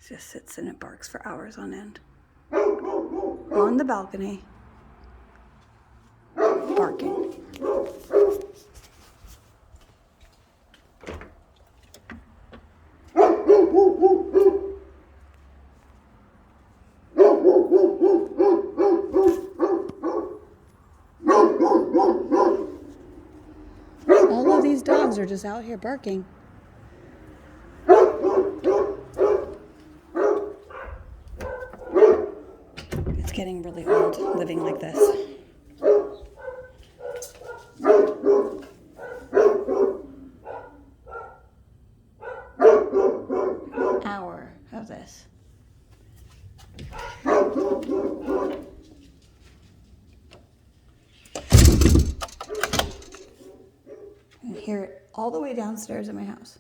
Just sits and it barks for hours on end. On the balcony, barking. All of these dogs are just out here barking. It's getting really old living like this. Hour of this. I hear it all the way downstairs at my house.